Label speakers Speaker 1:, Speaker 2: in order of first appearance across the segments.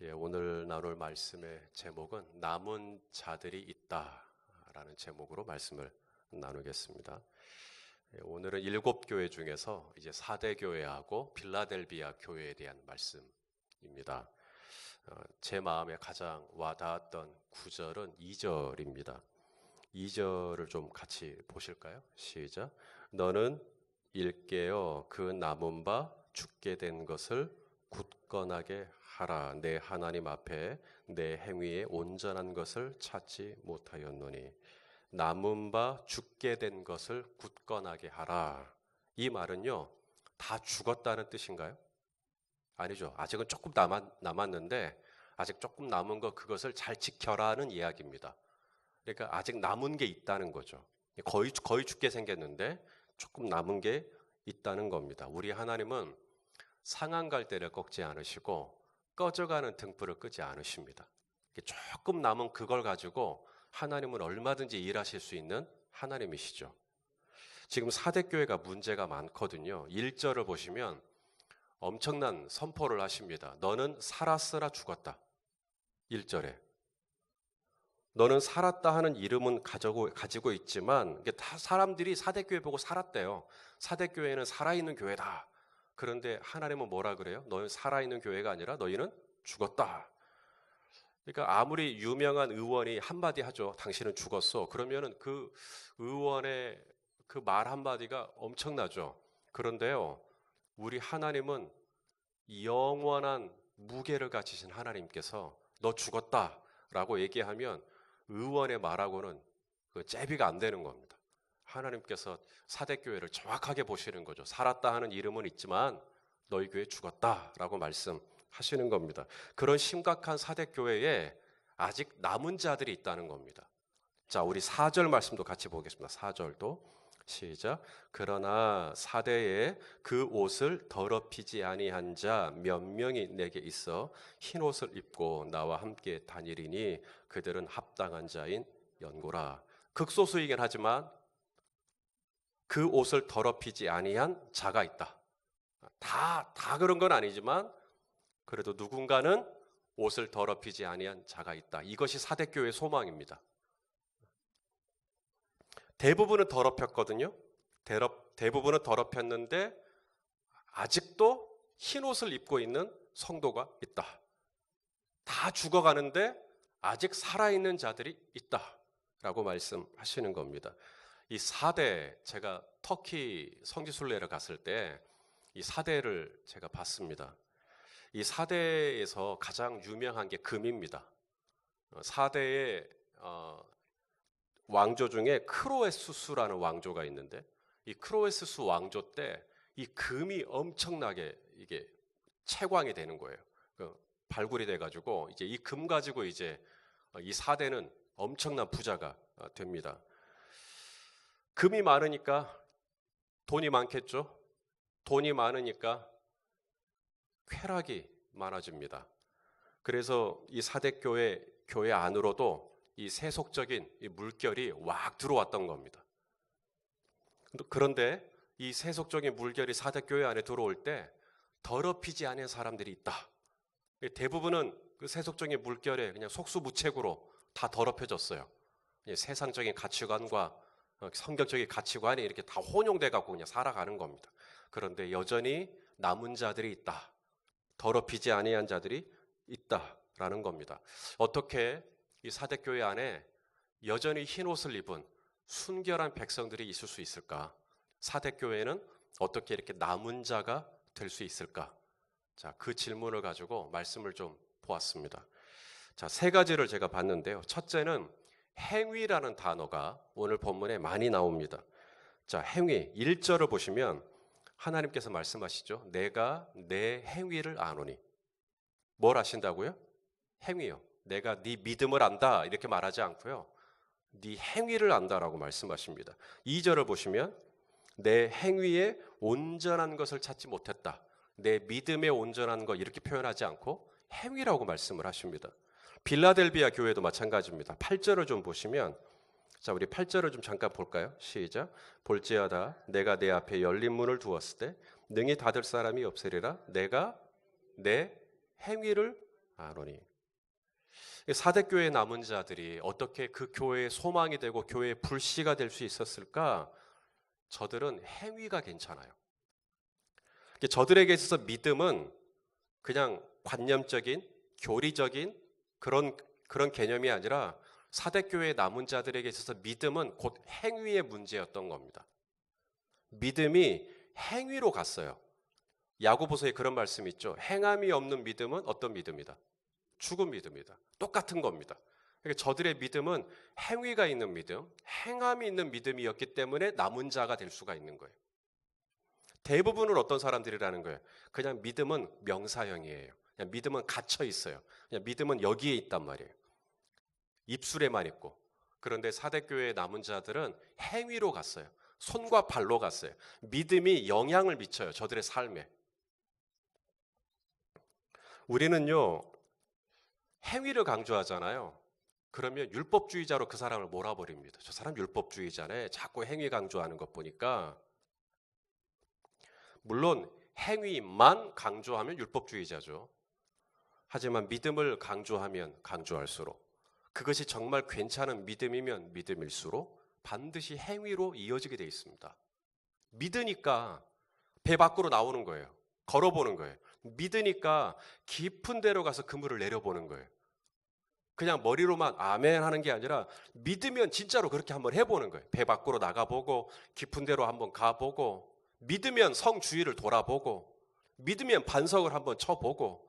Speaker 1: 오늘 나눌 말씀의 제목은 남은 자들이 있다라는 제목으로 말씀을 나누겠습니다. 오늘은 7교회 중에서 이제 4대 교회하고 빌라델비아 교회에 대한 말씀입니다. 제 마음에 가장 와닿았던 구절은 2절입니다. 2절을 좀 같이 보실까요? 시작. 너는 일깨어 그 남은 바 죽게 된 것을 굳건하게 하라. 내 하나님 앞에 내 행위에 온전한 것을 찾지 못하였노니. 남은 바 죽게 된 것을 굳건하게 하라. 이 말은요, 다 죽었다는 뜻인가요? 아니죠. 아직은 조금 남았는데 아직 조금 남은 거 그것을 잘 지켜라는 이야기입니다. 그러니까 아직 남은 게 있다는 거죠. 거의 죽게 생겼는데 조금 남은 게 있다는 겁니다. 우리 하나님은 상한 갈대를 꺾지 않으시고 꺼져가는 등불을 끄지 않으십니다. 조금 남은 그걸 가지고 하나님은 얼마든지 일하실 수 있는 하나님이시죠. 지금 4대 교회가 문제가 많거든요. 1절을 보시면 엄청난 선포를 하십니다. 너는 살았으나 죽었다. 1절에. 너는 살았다 하는 이름은 가지고 있지만 다 사람들이 4대 교회 보고 살았대요. 4대 교회는 살아있는 교회다. 그런데 하나님은 뭐라 그래요? 너는 살아있는 교회가 아니라 너희는 죽었다. 그러니까 아무리 유명한 의원이 한마디 하죠. 당신은 죽었어. 그러면은 그 의원의 그 말 한마디가 엄청나죠. 그런데요, 우리 하나님은 영원한 무게를 가지신 하나님께서 너 죽었다라고 얘기하면 의원의 말하고는 그 제비가 안 되는 겁니다. 하나님께서 4대 교회를 정확하게 보시는 거죠. 살았다 하는 이름은 있지만 너희 교회 죽었다라고 말씀하시는 겁니다. 그런 심각한 4대 교회에 아직 남은 자들이 있다는 겁니다. 자, 우리 4절 말씀도 같이 보겠습니다. 4절도 시작. 그러나 4대에 그 옷을 더럽히지 아니한 자 몇 명이 내게 있어 흰 옷을 입고 나와 함께 다니리니 그들은 합당한 자인 연고라. 극소수이긴 하지만 그 옷을 더럽히지 아니한 자가 있다. 다 그런 건 아니지만 그래도 누군가는 옷을 더럽히지 아니한 자가 있다. 이것이 4대 교회의 소망입니다. 대부분은 더럽혔거든요. 대부분은 더럽혔는데 아직도 흰 옷을 입고 있는 성도가 있다. 다 죽어가는데 아직 살아있는 자들이 있다라고 말씀하시는 겁니다. 이 4대, 제가 터키 성지순례를 갔을 때 이 4대를 제가 봤습니다. 이 4대에서 가장 유명한 게 금입니다. 4대의 왕조 중에 크로에수스라는 왕조가 있는데 이 크로에수스 왕조 때 이 금이 엄청나게 이게 채광이 되는 거예요. 발굴이 돼가지고 이제 이 금 가지고 이제 이 4대는 엄청난 부자가 됩니다. 금이 많으니까 돈이 많겠죠. 돈이 많으니까 쾌락이 많아집니다. 그래서 이 4대 교회 안으로도 이 세속적인 이 물결이 왁 들어왔던 겁니다. 그런데 이 세속적인 물결이 4대 교회 안에 들어올 때 더럽히지 않은 사람들이 있다. 대부분은 그 세속적인 물결에 그냥 속수무책으로 다 더럽혀졌어요. 세상적인 가치관과 성경적인 가치관이 이렇게 다 혼용돼 갖고 그냥 살아가는 겁니다. 그런데 여전히 남은 자들이 있다. 더럽히지 아니한 자들이 있다라는 겁니다. 어떻게 이 4대 교회 안에 여전히 흰 옷을 입은 순결한 백성들이 있을 수 있을까? 4대 교회는 어떻게 이렇게 남은 자가 될 수 있을까? 자, 그 질문을 가지고 말씀을 좀 보았습니다. 자, 3가지를 제가 봤는데요. 첫째는 행위라는 단어가 오늘 본문에 많이 나옵니다. 자, 행위 1절을 보시면 하나님께서 말씀하시죠. 내가 내 행위를 아노니. 뭘 아신다고요? 행위요. 내가 네 믿음을 안다 이렇게 말하지 않고요. 네 행위를 안다라고 말씀하십니다. 2절을 보시면 내 행위에 온전한 것을 찾지 못했다. 내 믿음에 온전한 것 이렇게 표현하지 않고 행위라고 말씀을 하십니다. 빌라델비아 교회도 마찬가지입니다. 8절을 좀 보시면 자, 우리 8절을 좀 잠깐 볼까요? 시작. 볼지어다 내가 내 앞에 열린 문을 두었을 때 능히 닫을 사람이 없으리라. 내가 내 행위를 아노니. 사대교회 남은 자들이 어떻게 그 교회의 소망이 되고 교회의 불씨가 될 수 있었을까? 저들은 행위가 괜찮아요. 저들에게 있어서 믿음은 그냥 관념적인, 교리적인 그런 개념이 아니라 사대교회 남은 자들에게 있어서 믿음은 곧 행위의 문제였던 겁니다. 믿음이 행위로 갔어요. 야고보서에 그런 말씀이 있죠. 행함이 없는 믿음은 어떤 믿음이다? 죽은 믿음이다. 똑같은 겁니다. 그러니까 저들의 믿음은 행위가 있는 믿음, 행함이 있는 믿음이었기 때문에 남은 자가 될 수가 있는 거예요. 대부분은 어떤 사람들이라는 거예요? 그냥 믿음은 명사형이에요. 그냥 믿음은 갇혀 있어요. 그냥 믿음은 여기에 있단 말이에요. 입술에만 있고. 그런데 사대교회의 남은 자들은 행위로 갔어요. 손과 발로 갔어요. 믿음이 영향을 미쳐요. 저들의 삶에. 우리는요, 행위를 강조하잖아요. 그러면 율법주의자로 그 사람을 몰아버립니다. 저 사람 율법주의자네. 자꾸 행위 강조하는 것 보니까. 물론 행위만 강조하면 율법주의자죠. 하지만 믿음을 강조하면 강조할수록 그것이 정말 괜찮은 믿음이면 믿음일수록 반드시 행위로 이어지게 되어 있습니다. 믿으니까 배 밖으로 나오는 거예요. 걸어보는 거예요. 믿으니까 깊은 데로 가서 그물을 내려보는 거예요. 그냥 머리로만 아멘 하는 게 아니라 믿으면 진짜로 그렇게 한번 해보는 거예요. 배 밖으로 나가보고 깊은 데로 한번 가보고 믿으면 성 주위를 돌아보고 믿으면 반석을 한번 쳐보고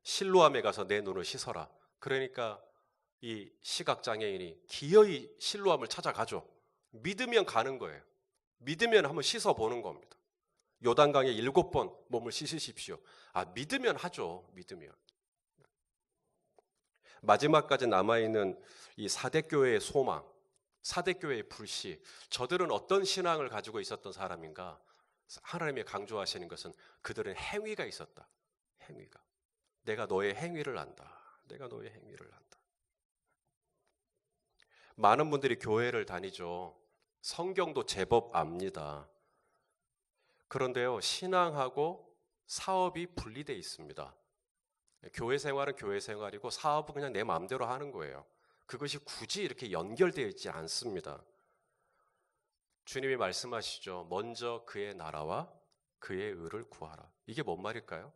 Speaker 1: 실로암에 가서 내 눈을 씻어라. 그러니까 이 시각장애인이 기어이 실로암을 찾아가죠. 믿으면 가는 거예요. 믿으면 한번 씻어보는 겁니다. 요단강에 7번 몸을 씻으십시오. 믿으면 하죠. 믿으면. 마지막까지 남아있는 이 사대교회의 소망, 사대교회의 불씨, 저들은 어떤 신앙을 가지고 있었던 사람인가? 하나님이 강조하시는 것은 그들은 행위가 있었다. 행위가. 내가 너의 행위를 안다. 내가 너의 행위를 안다. 많은 분들이 교회를 다니죠. 성경도 제법 압니다. 그런데요, 신앙하고 사업이 분리되어 있습니다. 교회 생활은 교회 생활이고 사업은 그냥 내 마음대로 하는 거예요. 그것이 굳이 이렇게 연결되어 있지 않습니다. 주님이 말씀하시죠. 먼저 그의 나라와 그의 의를 구하라. 이게 뭔 말일까요?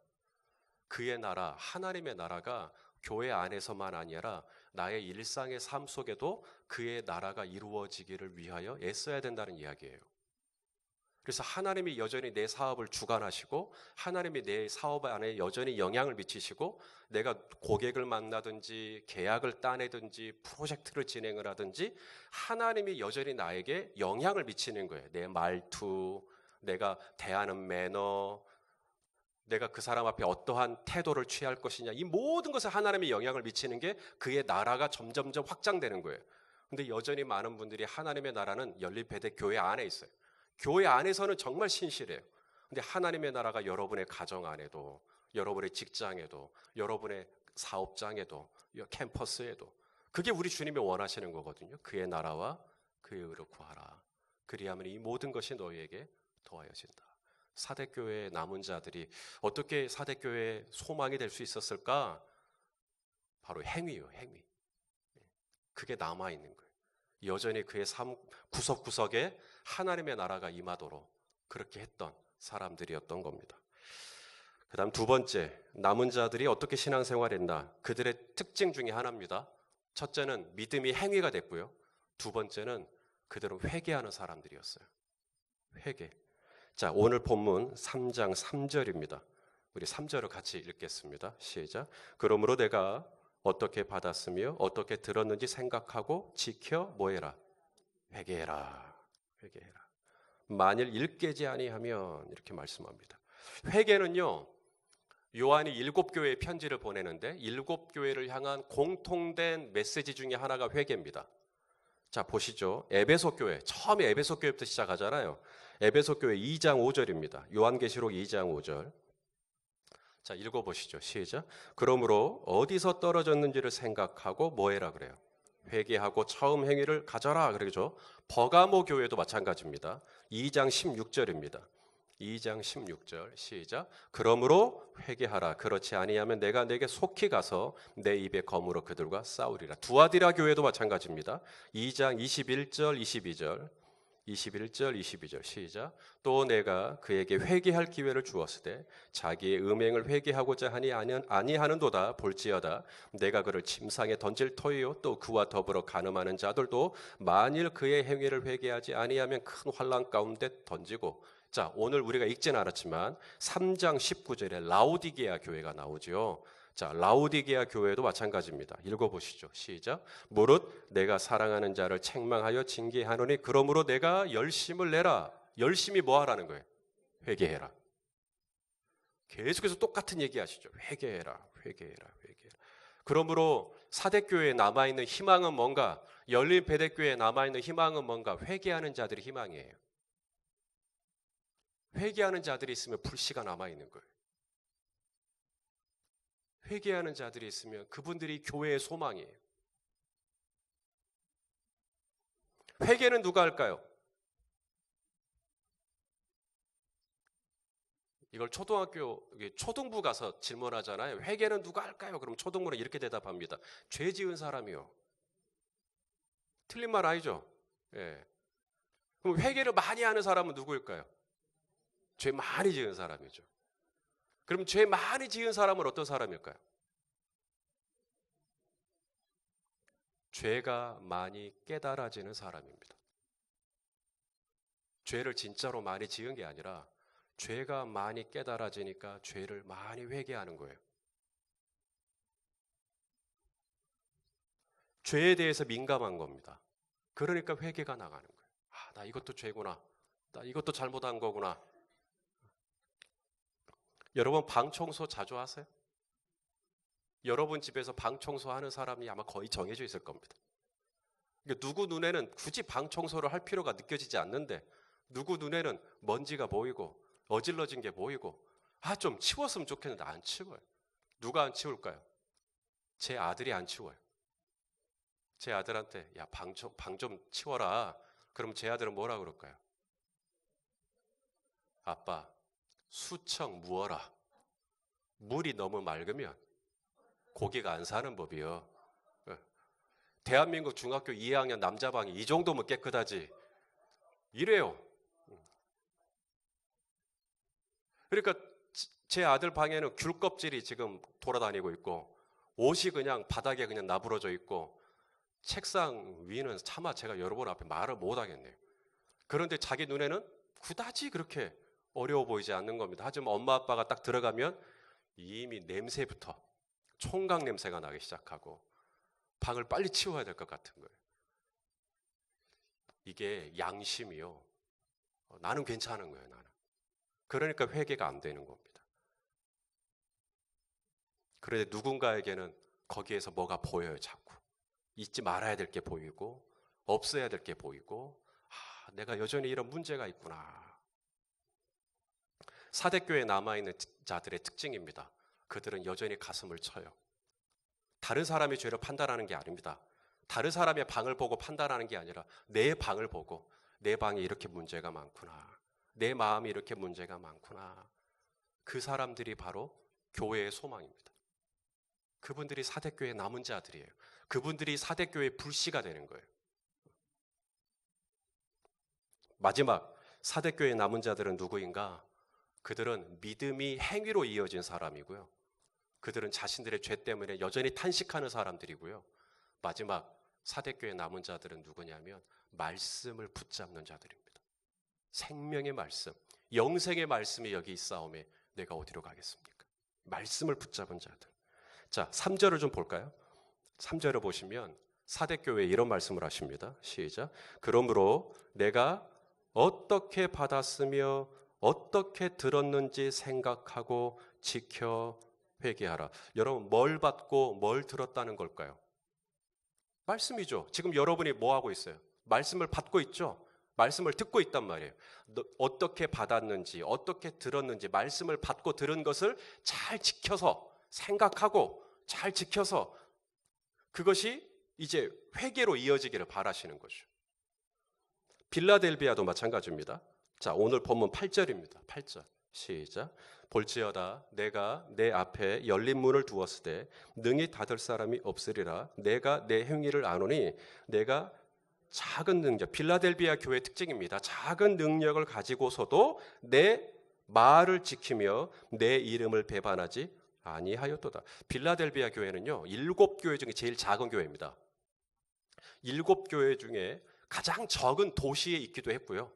Speaker 1: 그의 나라, 하나님의 나라가 교회 안에서만 아니라 나의 일상의 삶 속에도 그의 나라가 이루어지기를 위하여 애써야 된다는 이야기예요. 그래서 하나님이 여전히 내 사업을 주관하시고 하나님이 내 사업 안에 여전히 영향을 미치시고 내가 고객을 만나든지 계약을 따내든지 프로젝트를 진행을 하든지 하나님이 여전히 나에게 영향을 미치는 거예요. 내 말투, 내가 대하는 매너, 내가 그 사람 앞에 어떠한 태도를 취할 것이냐, 이 모든 것에 하나님이 영향을 미치는 게 그의 나라가 점점점 확장되는 거예요. 근데 여전히 많은 분들이 하나님의 나라는 연립회대 교회 안에 있어요. 교회 안에서는 정말 신실해요. 근데 하나님의 나라가 여러분의 가정 안에도, 여러분의 직장에도, 여러분의 사업장에도, 캠퍼스에도, 그게 우리 주님이 원하시는 거거든요. 그의 나라와 그의 의를 구하라. 그리하면 이 모든 것이 너희에게 더하여진다. 사대교회의 남은 자들이 어떻게 사대교회의 소망이 될 수 있었을까? 바로 행위요, 행위. 그게 남아있는 거예요. 여전히 그의 삶 구석구석에 하나님의 나라가 임하도록 그렇게 했던 사람들이었던 겁니다. 그 다음 두 번째, 남은 자들이 어떻게 신앙생활했나? 그들의 특징 중에 하나입니다. 첫째는 믿음이 행위가 됐고요. 두 번째는 그들은 회개하는 사람들이었어요. 회개. 자, 오늘 본문 3장 3절입니다. 우리 3절을 같이 읽겠습니다. 시작. 그러므로 내가 어떻게 받았으며 어떻게 들었는지 생각하고 지켜 뭐해라? 회개해라. 회개해라. 만일 일깨지 아니하면 이렇게 말씀합니다. 회개는요, 요한이 7교회에 편지를 보내는데 7교회를 향한 공통된 메시지 중에 하나가 회개입니다. 자, 보시죠. 에베소 교회, 처음에 에베소 교회부터 시작하잖아요. 에베소 교회 2장 5절입니다. 요한계시록 2장 5절. 자, 읽어보시죠. 시작. 그러므로 어디서 떨어졌는지를 생각하고 뭐해라 그래요? 회개하고 처음 행위를 가져라 그러죠. 버가모 교회도 마찬가지입니다. 2장 16절입니다. 2장 16절 시작. 그러므로 회개하라. 그렇지 아니하면 내가 내게 속히 가서 내 입에 검으로 그들과 싸우리라. 두아디라 교회도 마찬가지입니다. 2장 21절 22절 21절 22절 시작. 또 내가 그에게 회개할 기회를 주었으되 자기의 음행을 회개하고자 하니 아니하는도다. 볼지어다 내가 그를 침상에 던질 터이요 또 그와 더불어 간음하는 자들도 만일 그의 행위를 회개하지 아니하면 큰 환난 가운데 던지고. 자, 오늘 우리가 읽지는 않았지만 3장 19절에 라오디게아 교회가 나오죠. 자, 라오디게아 교회도 마찬가지입니다. 읽어보시죠. 시작. 무릇 내가 사랑하는 자를 책망하여 징계하노니 그러므로 내가 열심을 내라. 열심히 뭐 하라는 거예요? 회개해라. 계속해서 똑같은 얘기 하시죠. 회개해라. 회개해라. 회개해라. 그러므로 사대교회에 남아있는 희망은 뭔가? 열린 배대교회에 남아있는 희망은 뭔가? 회개하는 자들이 희망이에요. 회개하는 자들이 있으면 불씨가 남아있는 거예요. 회개하는 자들이 있으면 그분들이 교회의 소망이에요. 회개는 누가 할까요? 이걸 초등부 가서 질문하잖아요. 회개는 누가 할까요? 그럼 초등부는 이렇게 대답합니다. 죄 지은 사람이요. 틀린 말 아니죠? 예. 그럼 회개를 많이 하는 사람은 누구일까요? 죄 많이 지은 사람이죠. 그럼 죄 많이 지은 사람은 어떤 사람일까요? 죄가 많이 깨달아지는 사람입니다. 죄를 진짜로 많이 지은 게 아니라 죄가 많이 깨달아지니까 죄를 많이 회개하는 거예요. 죄에 대해서 민감한 겁니다. 그러니까 회개가 나가는 거예요. 아, 나 이것도 죄구나. 나 이것도 잘못한 거구나. 여러분 방 청소 자주 하세요? 여러분 집에서 방 청소하는 사람이 아마 거의 정해져 있을 겁니다. 그러니까 누구 눈에는 굳이 방 청소를 할 필요가 느껴지지 않는데 누구 눈에는 먼지가 보이고 어질러진 게 보이고 아, 좀 치웠으면 좋겠는데 안 치워요. 누가 안 치울까요? 제 아들이 안 치워요. 제 아들한테 야, 방 좀 치워라. 그럼 제 아들은 뭐라 그럴까요? 아빠, 수청 무어라. 물이 너무 맑으면 고기가 안 사는 법이요. 대한민국 중학교 2학년 남자방이 이 정도면 깨끗하지. 이래요. 그러니까 제 아들 방에는 귤 껍질이 지금 돌아다니고 있고 옷이 그냥 바닥에 그냥 나부러져 있고 책상 위는 차마 제가 여러분 앞에 말을 못 하겠네요. 그런데 자기 눈에는 그다지 그렇게 어려워 보이지 않는 겁니다. 하지만 엄마 아빠가 딱 들어가면 이미 냄새부터 총각 냄새가 나기 시작하고 방을 빨리 치워야 될 것 같은 거예요. 이게 양심이요. 나는 괜찮은 거예요, 나는. 그러니까 회개가 안 되는 겁니다. 그런데 누군가에게는 거기에서 뭐가 보여요, 자꾸. 잊지 말아야 될 게 보이고, 없어야 될 게 보이고, 아, 내가 여전히 이런 문제가 있구나. 사대교회에 남아있는 자들의 특징입니다. 그들은 여전히 가슴을 쳐요. 다른 사람의 죄를 판단하는 게 아닙니다. 다른 사람의 방을 보고 판단하는 게 아니라 내 방을 보고 내 방에 이렇게 문제가 많구나. 내 마음이 이렇게 문제가 많구나. 그 사람들이 바로 교회의 소망입니다. 그분들이 사대교회의 남은 자들이에요. 그분들이 사대교회의 불씨가 되는 거예요. 마지막 사대교회의 남은 자들은 누구인가? 그들은 믿음이 행위로 이어진 사람이고요. 그들은 자신들의 죄 때문에 여전히 탄식하는 사람들이고요. 마지막 사대교회 남은 자들은 누구냐면 말씀을 붙잡는 자들입니다. 생명의 말씀, 영생의 말씀이 여기 있사오매 내가 어디로 가겠습니까? 말씀을 붙잡은 자들. 자, 3절을 좀 볼까요? 3절을 보시면 사대교회에 이런 말씀을 하십니다. 시작. 그러므로 내가 어떻게 받았으며 어떻게 들었는지 생각하고 지켜 회개하라. 여러분 뭘 받고 뭘 들었다는 걸까요? 말씀이죠. 지금 여러분이 뭐 하고 있어요? 말씀을 받고 있죠. 말씀을 듣고 있단 말이에요. 어떻게 받았는지 어떻게 들었는지 말씀을 받고 들은 것을 잘 지켜서 생각하고 잘 지켜서 그것이 이제 회개로 이어지기를 바라시는 거죠. 빌라델비아도 마찬가지입니다. 자, 오늘 본문 8절입니다. 8절. 시작. 볼지어다 내가 내 앞에 열린 문을 두었으되 능히 닫을 사람이 없으리라. 내가 내 행위를 아노니 내가 작은 능력, 필라델비아 교회 특징입니다. 작은 능력을 가지고서도 내 말을 지키며 내 이름을 배반하지 아니하였도다. 필라델비아 교회는요, 7교회 중에 제일 작은 교회입니다. 7교회 중에 가장 적은 도시에 있기도 했고요.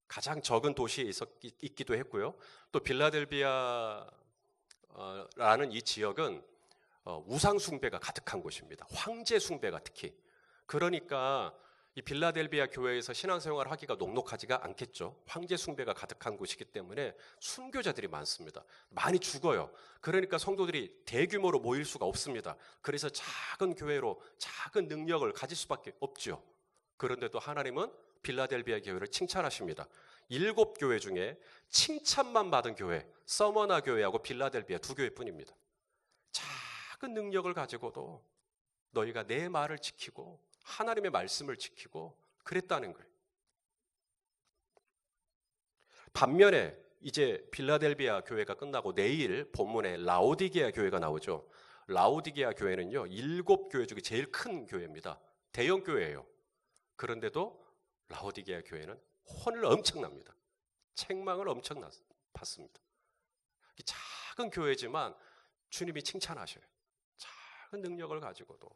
Speaker 1: 가장 적은 도시에 있기도 했고요. 또 필라델비아라는 이 지역은 우상 숭배가 가득한 곳입니다. 황제 숭배가 특히. 그러니까 이 필라델비아 교회에서 신앙생활을 하기가 녹록하지가 않겠죠. 황제 숭배가 가득한 곳이기 때문에 순교자들이 많습니다. 많이 죽어요. 그러니까 성도들이 대규모로 모일 수가 없습니다. 그래서 작은 교회로 작은 능력을 가질 수밖에 없죠. 그런데도 하나님은 필라델비아 교회를 칭찬하십니다. 7교회 중에 칭찬만 받은 교회, 서머나 교회하고 필라델비아 2교회뿐입니다. 작은 능력을 가지고도 너희가 내 말을 지키고 하나님의 말씀을 지키고 그랬다는 거예요. 반면에 이제 필라델비아 교회가 끝나고 내일 본문에 라오디게아 교회가 나오죠. 라오디게아 교회는요, 7교회 중에 제일 큰 교회입니다. 대형 교회예요. 그런데도 라오디게아 교회는 혼을 엄청납니다. 책망을 엄청 받습니다. 작은 교회지만 주님이 칭찬하셔요. 작은 능력을 가지고도.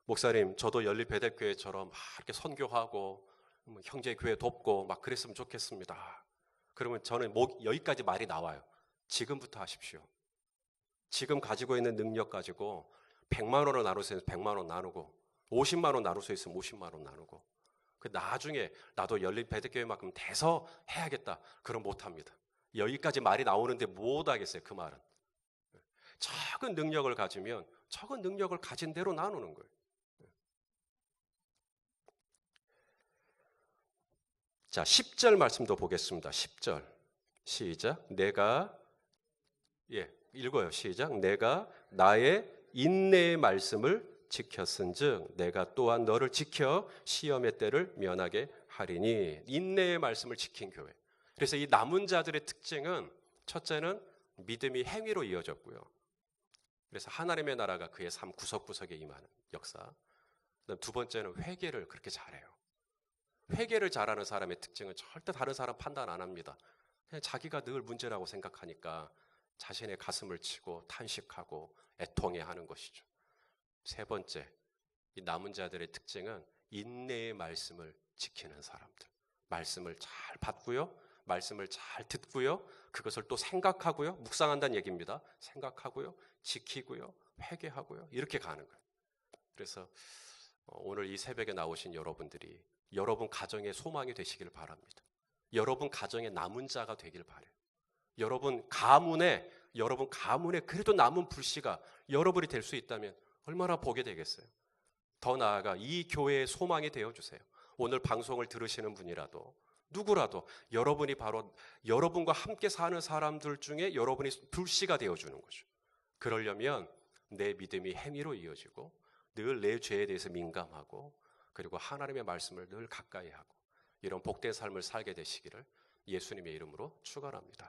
Speaker 1: 목사님, 저도 연립배대교회처럼 이렇게 선교하고 형제교회 돕고 막 그랬으면 좋겠습니다. 그러면 저는 여기까지 말이 나와요. 지금부터 하십시오. 지금 가지고 있는 능력 가지고 100만 원을 나눌 수 있으면 100만 원 나누고 50만 원 나눌 수 있으면 50만 원 나누고 그 나중에 나도 연립배대교회만큼 돼서 해야겠다. 그럼 못합니다. 여기까지 말이 나오는데 못하겠어요. 그 말은. 작은 능력을 가지면 작은 능력을 가진 대로 나누는 거예요. 자, 10절 말씀도 보겠습니다. 10절. 시작. 읽어요. 시작. 내가 나의 인내의 말씀을 지켰은즉 내가 또한 너를 지켜 시험의 때를 면하게 하리니. 인내의 말씀을 지킨 교회. 그래서 이 남은 자들의 특징은 첫째는 믿음이 행위로 이어졌고요. 그래서 하나님의 나라가 그의 삶 구석구석에 임하는 역사. 두 번째는 회개를 그렇게 잘해요. 회개를 잘하는 사람의 특징은 절대 다른 사람 판단 안 합니다. 그냥 자기가 늘 문제라고 생각하니까 자신의 가슴을 치고 탄식하고 애통해하는 것이죠. 세 번째, 이 남은 자들의 특징은 인내의 말씀을 지키는 사람들. 말씀을 잘 받고요. 말씀을 잘 듣고요. 그것을 또 생각하고요. 묵상한다는 얘기입니다. 생각하고요. 지키고요. 회개하고요. 이렇게 가는 거예요. 그래서 오늘 이 새벽에 나오신 여러분들이 여러분 가정의 소망이 되시길 바랍니다. 여러분 가정의 남은 자가 되길 바라요. 여러분 가문에 그래도 남은 불씨가 여러분이 될 수 있다면 얼마나 복이 되겠어요. 더 나아가 이 교회의 소망이 되어주세요. 오늘 방송을 들으시는 분이라도 누구라도 여러분이 바로 여러분과 함께 사는 사람들 중에 여러분이 불씨가 되어주는 거죠. 그러려면 내 믿음이 행위로 이어지고 늘 내 죄에 대해서 민감하고 그리고 하나님의 말씀을 늘 가까이 하고 이런 복된 삶을 살게 되시기를 예수님의 이름으로 축원합니다.